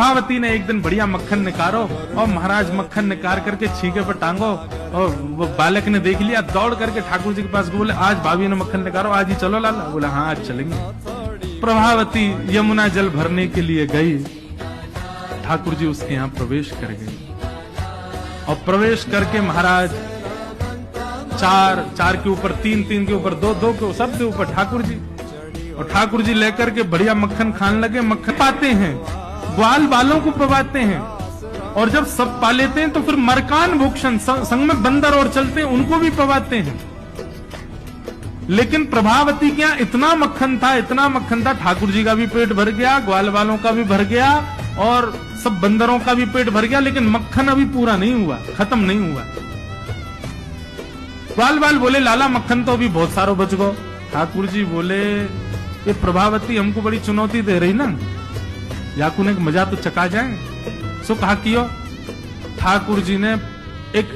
प्रभावती ने एक दिन बढ़िया मक्खन निकारो और महाराज मक्खन निकाल करके छीके पर टांगो, और वो बालक ने देख लिया, दौड़ करके ठाकुर जी के पास बोले आज भाभी ने मक्खन निकालो, आज ही चलो लाला। बोला हाँ आज चलेंगे। प्रभावती यमुना जल भरने के लिए गई, ठाकुर जी उसके यहाँ प्रवेश कर गए और प्रवेश करके महाराज चार के ऊपर तीन के ऊपर दो के सबसे ऊपर ठाकुर जी, और ठाकुर जी लेकर के बढ़िया मक्खन खाने लगे। मक्खन पाते हैं, ग्वाल बालों को पवाते हैं, और जब सब पा लेते हैं तो फिर मरकान भूषण संग में बंदर और चलते हैं उनको भी पवाते हैं। लेकिन प्रभावती के यहाँ इतना मक्खन था, ठाकुर जी का भी पेट भर गया, ग्वाल बालों का भी भर गया और सब बंदरों का भी पेट भर गया, लेकिन मक्खन अभी पूरा नहीं हुआ, खत्म नहीं हुआ। ग्वाल बाल बोले लाला मक्खन तो अभी बहुत सारो बच गो। ठाकुर जी बोले ये प्रभावती हमको बड़ी चुनौती दे रही ना, याकू ने मजा तो चका जाए। सो कहा कियो, ठाकुर जी ने एक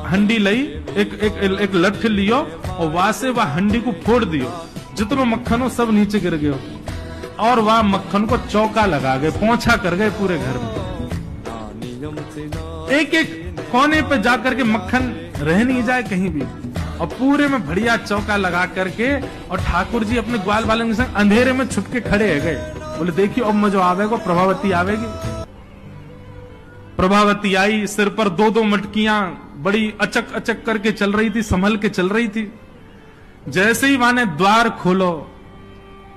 हंडी लई, एक लठ लियो और वहां से वह हंडी को फोड़ दियो, जितनो मक्खन हो सब नीचे गिर गयो, और वह मक्खन को चौका लगा गए, पोंछा कर गए पूरे घर में। एक कोने पे जाकर के मक्खन रह नहीं जाए कहीं भी, और पूरे में बढ़िया चौका लगा करके, और ठाकुर जी अपने ग्वाल बालों के संग अंधेरे में छुप के खड़े है गए। बोले देखिए अब मजो आवेगा, प्रभावती आवेगी। प्रभावती आई, सिर पर दो मटकियां बड़ी अचक करके चल रही थी, संभल के चल रही थी। जैसे ही माने द्वार खोलो,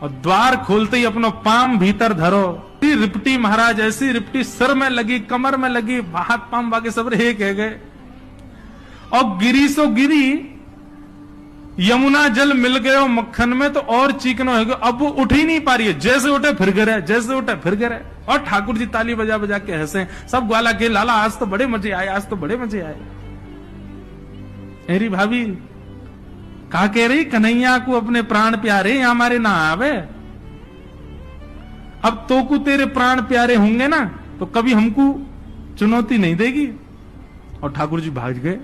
और द्वार खोलते ही अपना पाम भीतर धरो, रिपटी महाराज ऐसी रिपटी सिर में लगी, कमर में लगी, हाथ पाम बाके सब रह गए, और गिरी सो गिरी, यमुना जल मिल गए मक्खन में तो और चीकना हो गया। अब वो उठ ही नहीं पा रही है, जैसे उठे फिर गिरे, जैसे उठे फिर गिरे। और ठाकुर जी ताली बजा बजा के हंसे, सब ग्वाला के लाला आज तो बड़े मजे आए, आज तो बड़े मजे आए। मेरी भाभी कहा कह रही कन्हैया को अपने प्राण प्यारे हमारे ना आवे, अब तो को तेरे प्राण प्यारे होंगे ना तो कभी हमको चुनौती नहीं देगी। और ठाकुर जी भाग गए।